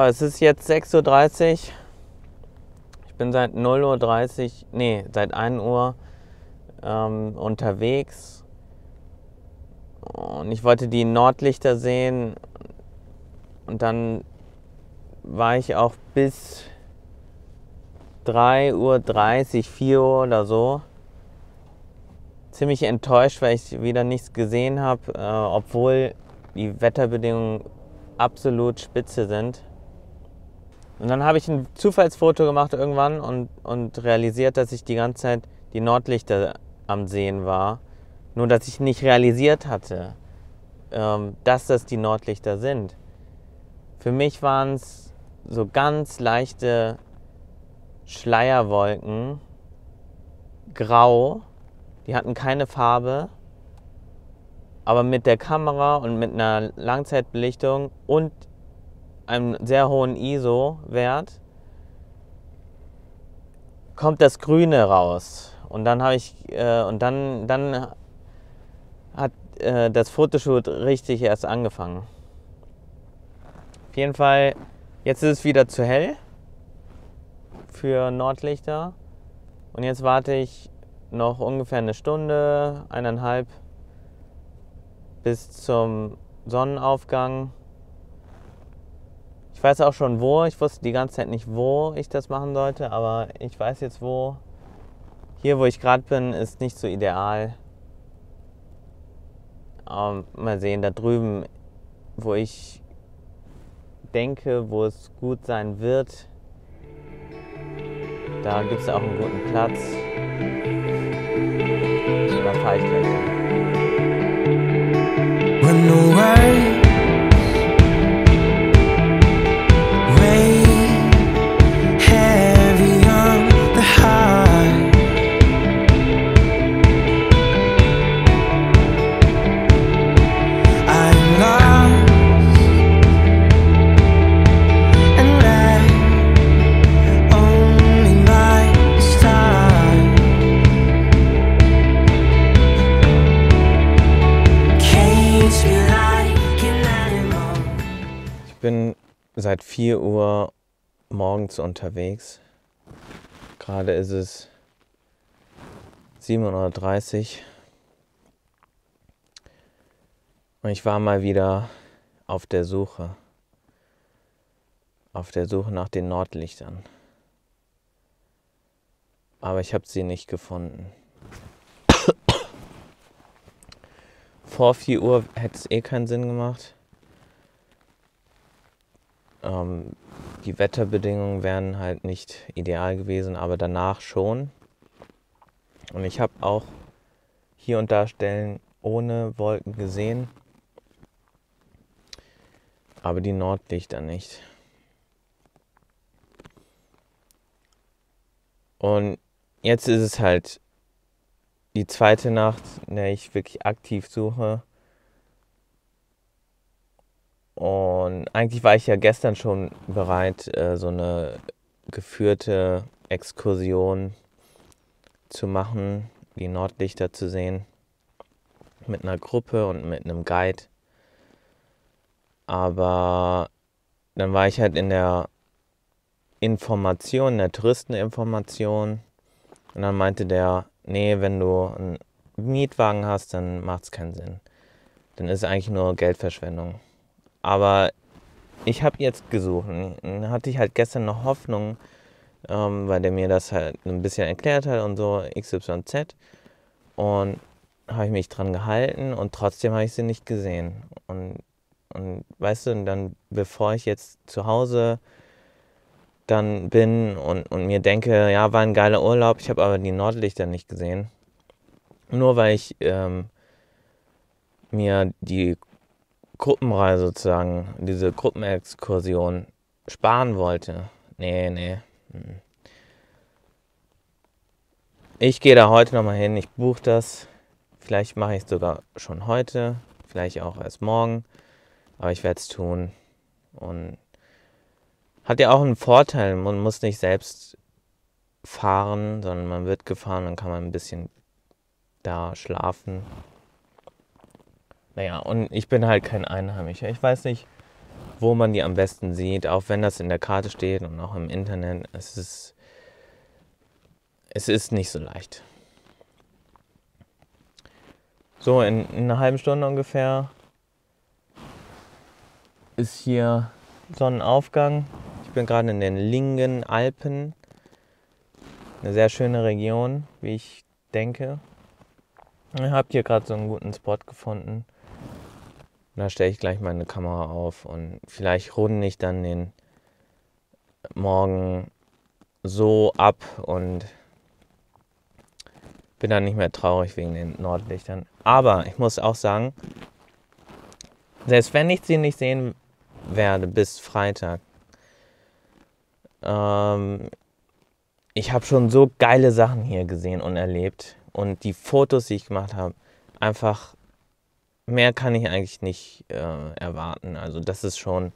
Ja, es ist jetzt 6:30 Uhr. Ich bin seit 0:30 Uhr, nee, seit 1 Uhr unterwegs. Und ich wollte die Nordlichter sehen. Und dann war ich auch bis 3:30 Uhr, 4 Uhr oder so ziemlich enttäuscht, weil ich wieder nichts gesehen habe, obwohl die Wetterbedingungen absolut spitze sind. Und dann habe ich ein Zufallsfoto gemacht irgendwann und realisiert, dass ich die ganze Zeit die Nordlichter am Sehen war. Nur, dass ich nicht realisiert hatte, dass das die Nordlichter sind. Für mich waren es so ganz leichte Schleierwolken, grau, die hatten keine Farbe, aber mit der Kamera und mit einer Langzeitbelichtung und einem sehr hohen ISO-Wert kommt das Grüne raus. Und dann habe ich dann hat das Fotoshoot richtig erst angefangen. Auf jeden Fall, jetzt ist es wieder zu hell für Nordlichter. Und jetzt warte ich noch ungefähr eine Stunde, 1,5 bis zum Sonnenaufgang. Ich weiß auch schon wo. Ich wusste die ganze Zeit nicht, wo ich das machen sollte, aber ich weiß jetzt wo. Hier, wo ich gerade bin, ist nicht so ideal. Mal sehen, da drüben, wo ich denke, wo es gut sein wird, da gibt es auch einen guten Platz. Da fahre ich gleich hin. When the world weigh heavy on the heart, I'm lost and led only by the stars. Cage me like an animal. Ich bin seit 4 Uhr morgens unterwegs. Gerade ist es 7:30 Uhr. Und ich war mal wieder auf der Suche nach den Nordlichtern. Aber ich habe sie nicht gefunden. Vor 4 Uhr hätte es keinen Sinn gemacht. Die Wetterbedingungen wären halt nicht ideal gewesen, aber danach schon. Und ich habe auch hier und da Stellen ohne Wolken gesehen, aber die Nordlichter nicht. Und jetzt ist es halt die zweite Nacht, in der ich wirklich aktiv suche. Und eigentlich war ich ja gestern schon bereit, so eine geführte Exkursion zu machen, die Nordlichter zu sehen, mit einer Gruppe und mit einem Guide. Aber dann war ich halt in der Information, der Touristeninformation, und dann meinte der, nee, wenn du einen Mietwagen hast, dann macht es keinen Sinn. Dann ist es eigentlich nur Geldverschwendung. Aber ich habe jetzt gesucht. Dann hatte ich halt gestern noch Hoffnung, weil der mir das halt ein bisschen erklärt hat und so, XYZ. Und habe ich mich dran gehalten und trotzdem habe ich sie nicht gesehen. Und weißt du, dann bevor ich jetzt zu Hause dann bin und mir denke, ja, war ein geiler Urlaub, ich habe aber die Nordlichter nicht gesehen. Nur weil ich mir die Gruppenreise sozusagen, diese Gruppenexkursion sparen wollte. Nee. Ich gehe da heute nochmal hin, ich buche das. Vielleicht mache ich es sogar schon heute, vielleicht auch erst morgen. Aber ich werde es tun. Und hat ja auch einen Vorteil, man muss nicht selbst fahren, sondern man wird gefahren, dann kann man ein bisschen da schlafen. Naja, und ich bin halt kein Einheimischer. Ich weiß nicht, wo man die am besten sieht, auch wenn das in der Karte steht und auch im Internet. Es ist nicht so leicht. So, in einer halben Stunde ungefähr ist hier Sonnenaufgang. Ich bin gerade in den Lingen-Alpen. Eine sehr schöne Region, wie ich denke. Ich habe hier gerade so einen guten Spot gefunden. Da stelle ich gleich meine Kamera auf und vielleicht runde ich dann den Morgen so ab und bin dann nicht mehr traurig wegen den Nordlichtern. Aber ich muss auch sagen, selbst wenn ich sie nicht sehen werde bis Freitag, ich habe schon so geile Sachen hier gesehen und erlebt. Und die Fotos, die ich gemacht habe, einfach mehr kann ich eigentlich nicht erwarten. Also das ist schon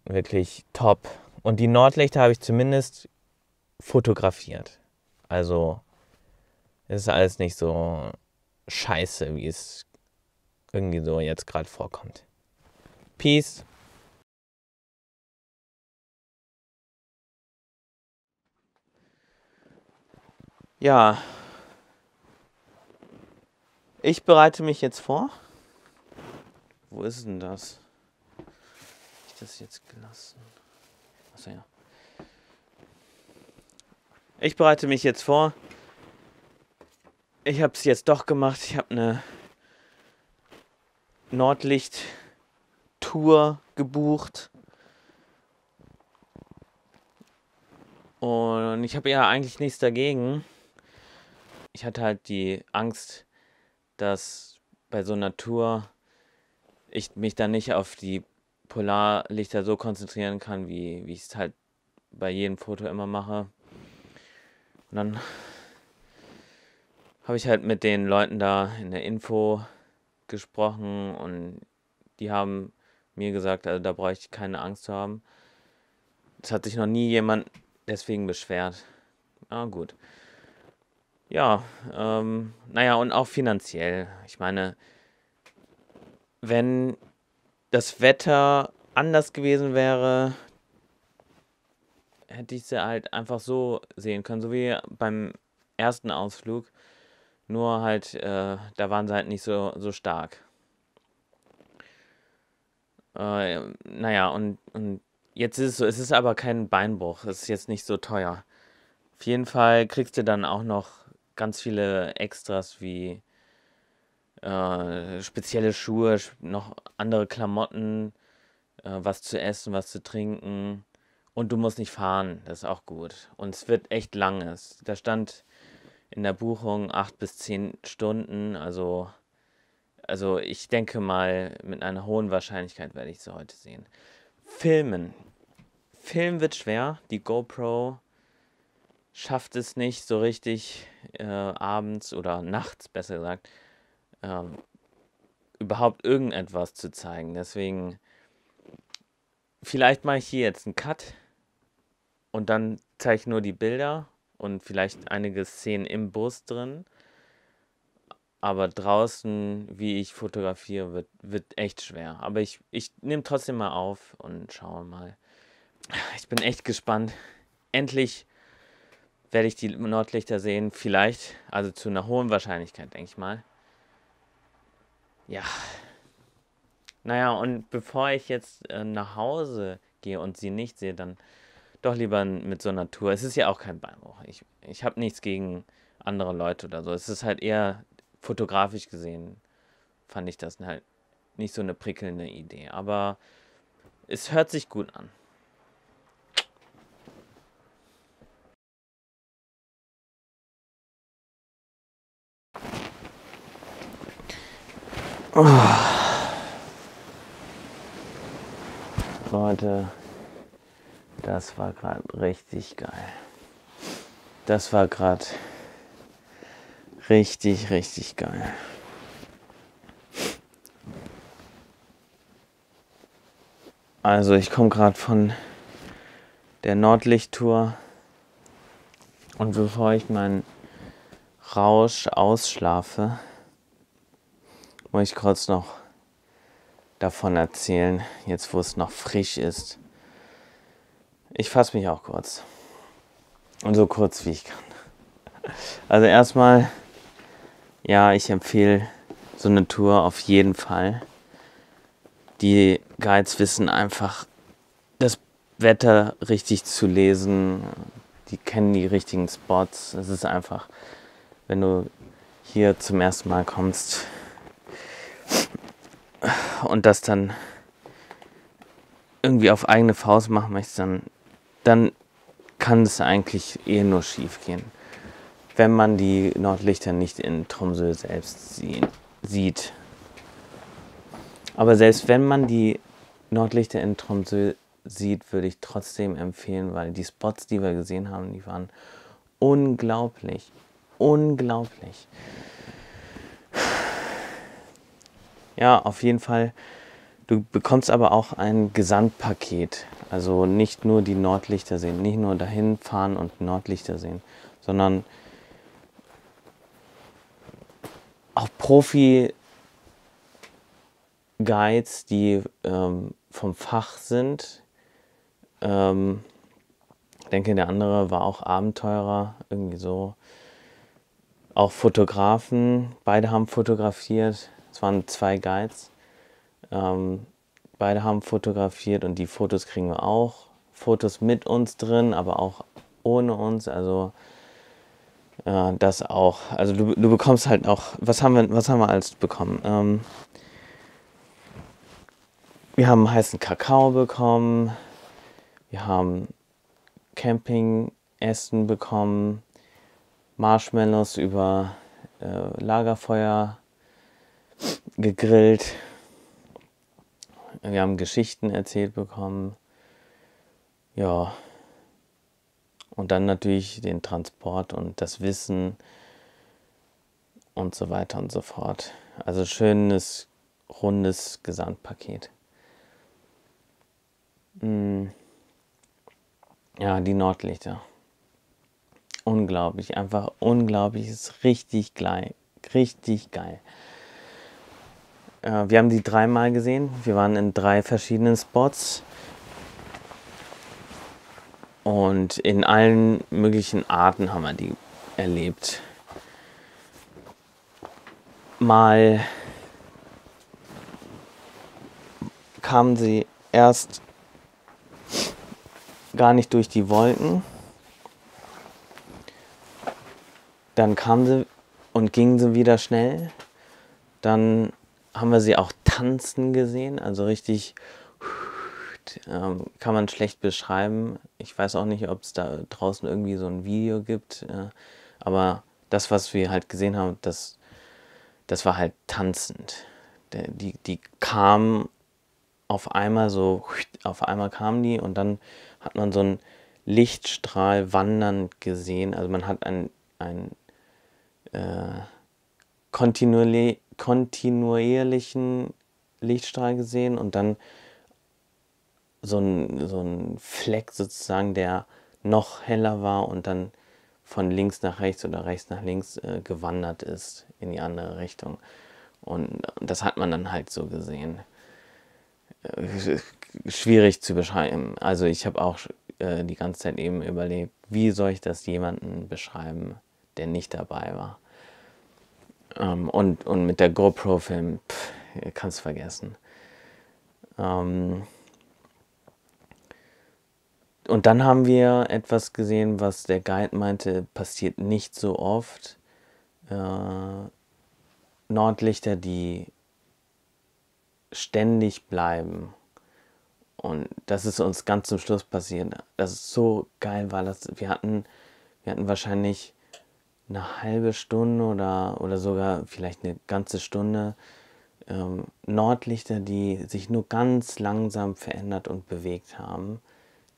wirklich top. Und die Nordlichter habe ich zumindest fotografiert. Also es ist alles nicht so scheiße, wie es irgendwie so jetzt gerade vorkommt. Peace. Ja, ich bereite mich jetzt vor. Wo ist denn das? Habe ich das jetzt gelassen? Achso, ja. Ich bereite mich jetzt vor. Ich habe es jetzt doch gemacht. Ich habe eine Nordlicht-Tour gebucht. Und ich habe ja eigentlich nichts dagegen. Ich hatte halt die Angst, dass bei so einer Tour ich mich dann nicht auf die Polarlichter so konzentrieren kann, wie ich es halt bei jedem Foto immer mache. Und dann habe ich halt mit den Leuten da in der Info gesprochen und die haben mir gesagt, also da brauche ich keine Angst zu haben. Es hat sich noch nie jemand deswegen beschwert. Ah, gut. Ja, naja, und auch finanziell. Ich meine, wenn das Wetter anders gewesen wäre, hätte ich sie halt einfach so sehen können, so wie beim ersten Ausflug. Nur halt, da waren sie halt nicht so stark. Naja, und jetzt ist es so, es ist aber kein Beinbruch, es ist jetzt nicht so teuer. Auf jeden Fall kriegst du dann auch noch ganz viele Extras wie spezielle Schuhe, noch andere Klamotten, was zu essen, was zu trinken. Und du musst nicht fahren, das ist auch gut. Und es wird echt lang. Da stand in der Buchung 8 bis 10 Stunden. Also ich denke mal, mit einer hohen Wahrscheinlichkeit werde ich sie heute sehen. Filmen. Film wird schwer. Die GoPro schafft es nicht so richtig abends oder nachts, besser gesagt, überhaupt irgendetwas zu zeigen. Deswegen, vielleicht mache ich hier jetzt einen Cut und dann zeige ich nur die Bilder und vielleicht einige Szenen im Bus drin. Aber draußen, wie ich fotografiere, wird echt schwer. Aber ich nehme trotzdem mal auf und schaue mal. Ich bin echt gespannt. Endlich werde ich die Nordlichter sehen. Vielleicht, also zu einer hohen Wahrscheinlichkeit, denke ich mal. Ja. Naja, und bevor ich jetzt nach Hause gehe und sie nicht sehe, dann doch lieber mit so einer Tour. Es ist ja auch kein Beinbruch. Ich habe nichts gegen andere Leute oder so. Es ist halt eher fotografisch gesehen, fand ich das halt nicht so eine prickelnde Idee. Aber es hört sich gut an. Leute, das war gerade richtig geil. Das war gerade richtig, richtig geil. Also ich komme gerade von der Nordlichttour und bevor ich meinen Rausch ausschlafe, muss ich kurz noch davon erzählen, jetzt wo es noch frisch ist. Ich fasse mich auch kurz. Und so kurz wie ich kann. Also erstmal, ja, ich empfehle so eine Tour auf jeden Fall. Die Guides wissen einfach, das Wetter richtig zu lesen. Die kennen die richtigen Spots. Es ist einfach, wenn du hier zum ersten Mal kommst und das dann irgendwie auf eigene Faust machen möchtest, dann kann es eigentlich nur schief gehen, wenn man die Nordlichter nicht in Tromsø selbst sieht. Aber selbst wenn man die Nordlichter in Tromsø sieht, würde ich trotzdem empfehlen, weil die Spots, die wir gesehen haben, die waren unglaublich. Unglaublich. Ja, auf jeden Fall. Du bekommst aber auch ein Gesamtpaket. Also nicht nur die Nordlichter sehen, nicht nur dahin fahren und Nordlichter sehen, sondern auch Profi-Guides, die vom Fach sind. Ich denke, der andere war auch Abenteurer, irgendwie so. Auch Fotografen, beide haben fotografiert. Es waren 2 Guides. Beide haben fotografiert und die Fotos kriegen wir auch. Fotos mit uns drin, aber auch ohne uns. Also das auch. Also du bekommst halt auch. Was haben wir alles bekommen? Wir haben heißen Kakao bekommen. Wir haben Campingessen bekommen. Marshmallows über Lagerfeuer gegrillt. Wir haben Geschichten erzählt bekommen. Ja. Und dann natürlich den Transport und das Wissen und so weiter und so fort. Also schönes, rundes Gesamtpaket. Ja, die Nordlichter. Unglaublich, einfach unglaublich. Ist richtig geil. Richtig geil. Wir haben die 3-mal gesehen. Wir waren in 3 verschiedenen Spots. Und in allen möglichen Arten haben wir die erlebt. Mal kamen sie erst gar nicht durch die Wolken. Dann kamen sie und gingen sie wieder schnell. Dann haben wir sie auch tanzen gesehen, also richtig kann man schlecht beschreiben. Ich weiß auch nicht, ob es da draußen irgendwie so ein Video gibt, aber das, was wir halt gesehen haben, das war halt tanzend. Die kamen auf einmal so, auf einmal kamen die und dann hat man so einen Lichtstrahl wandernd gesehen. Also man hat einen kontinuierlichen Lichtstrahl gesehen und dann so ein Fleck sozusagen, der noch heller war und dann von links nach rechts oder rechts nach links gewandert ist in die andere Richtung. Und das hat man dann halt so gesehen. Schwierig zu beschreiben. Also ich habe auch die ganze Zeit eben überlegt, wie soll ich das jemandem beschreiben, der nicht dabei war. Und mit der GoPro-Film, kannst du vergessen. Und dann haben wir etwas gesehen, was der Guide meinte, passiert nicht so oft. Nordlichter, die ständig bleiben. Und das ist uns ganz zum Schluss passiert. Das ist so geil, weil wir hatten wahrscheinlich eine halbe Stunde oder sogar vielleicht eine ganze Stunde Nordlichter, die sich nur ganz langsam verändert und bewegt haben,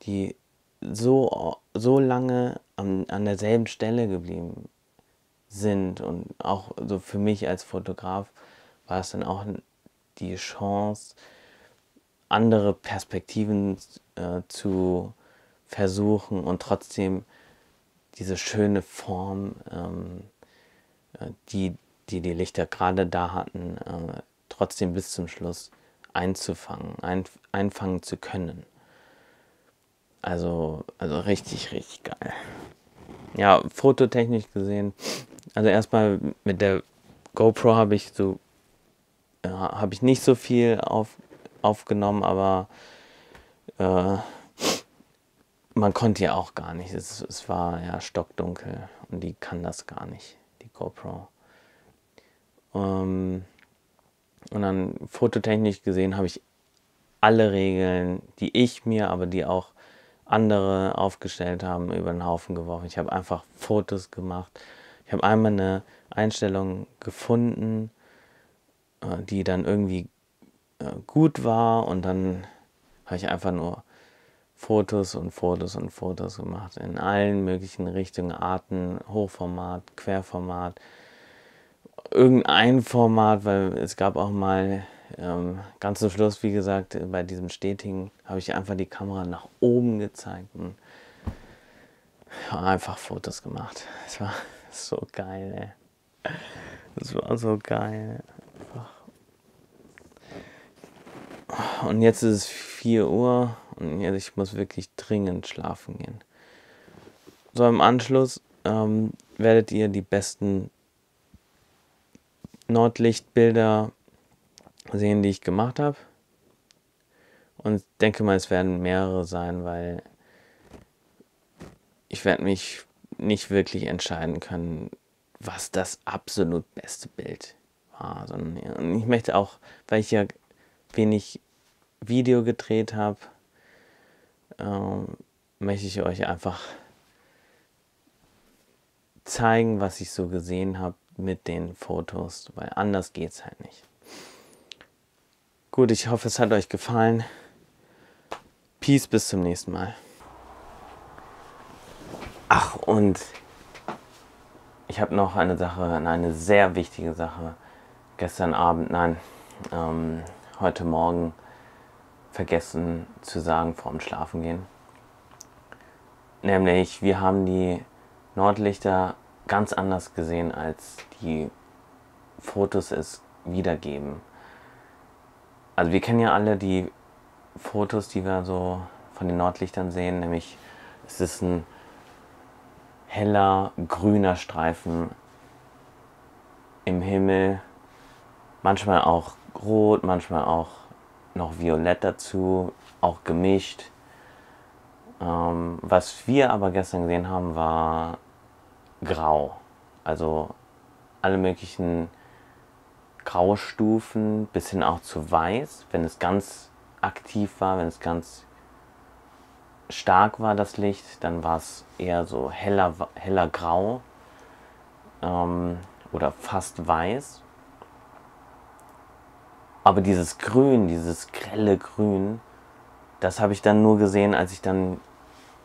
die so lange an derselben Stelle geblieben sind. Und auch so für mich als Fotograf war es dann auch die Chance, andere Perspektiven zu versuchen und trotzdem diese schöne Form, die Lichter gerade da hatten, trotzdem bis zum Schluss einzufangen, einfangen zu können. Also richtig, richtig geil. Ja, fototechnisch gesehen, also erstmal mit der GoPro habe ich nicht so viel aufgenommen, aber man konnte ja auch gar nicht. Es war ja stockdunkel und die kann das gar nicht, die GoPro. Und dann fototechnisch gesehen habe ich alle Regeln, die ich mir, aber die auch andere aufgestellt haben, über den Haufen geworfen. Ich habe einfach Fotos gemacht. Ich habe einmal eine Einstellung gefunden, die dann irgendwie gut war, und dann habe ich einfach nur Fotos und Fotos und Fotos gemacht in allen möglichen Richtungen, Arten, Hochformat, Querformat, irgendein Format, weil es gab auch mal ganz zum Schluss, wie gesagt, bei diesem Stetigen habe ich einfach die Kamera nach oben gezeigt und einfach Fotos gemacht. Es war so geil, ey. Es war so geil. Und jetzt ist es 4 Uhr und ich muss wirklich dringend schlafen gehen. So, im Anschluss werdet ihr die besten Nordlichtbilder sehen, die ich gemacht habe. Und ich denke mal, es werden mehrere sein, weil ich werde mich nicht wirklich entscheiden können, was das absolut beste Bild war. Und ich möchte auch, weil ich ja wenig Video gedreht habe, möchte ich euch einfach zeigen, was ich so gesehen habe mit den Fotos, weil anders geht es halt nicht. Gut, ich hoffe, es hat euch gefallen. Peace, bis zum nächsten Mal. Ach, und ich habe noch eine sehr wichtige Sache heute Morgen vergessen zu sagen vorm Schlafengehen. Nämlich, wir haben die Nordlichter ganz anders gesehen, als die Fotos es wiedergeben. Also wir kennen ja alle die Fotos, die wir so von den Nordlichtern sehen, nämlich es ist ein heller grüner Streifen im Himmel, manchmal auch rot, manchmal auch noch violett dazu, auch gemischt. Was wir aber gestern gesehen haben, war grau. Also alle möglichen Graustufen, bis hin auch zu weiß, wenn es ganz aktiv war, wenn es ganz stark war, das Licht, dann war es eher so heller grau oder fast weiß. Aber dieses Grün, dieses grelle Grün, das habe ich dann nur gesehen, als ich dann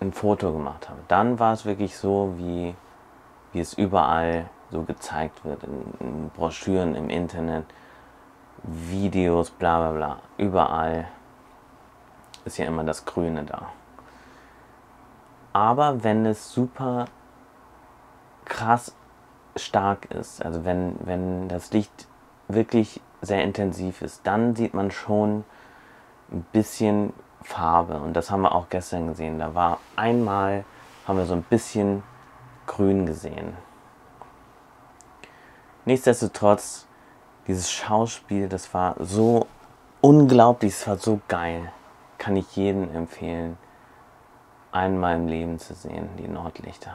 ein Foto gemacht habe. Dann war es wirklich so, wie es überall so gezeigt wird, in Broschüren, im Internet, Videos, bla bla bla. Überall ist ja immer das Grüne da. Aber wenn es super krass stark ist, also wenn das Licht wirklich sehr intensiv ist, dann sieht man schon ein bisschen Farbe. Und das haben wir auch gestern gesehen. Da war einmal, haben wir so ein bisschen Grün gesehen. Nichtsdestotrotz, dieses Schauspiel, das war so unglaublich, es war so geil. Kann ich jedem empfehlen, einmal im Leben zu sehen, die Nordlichter.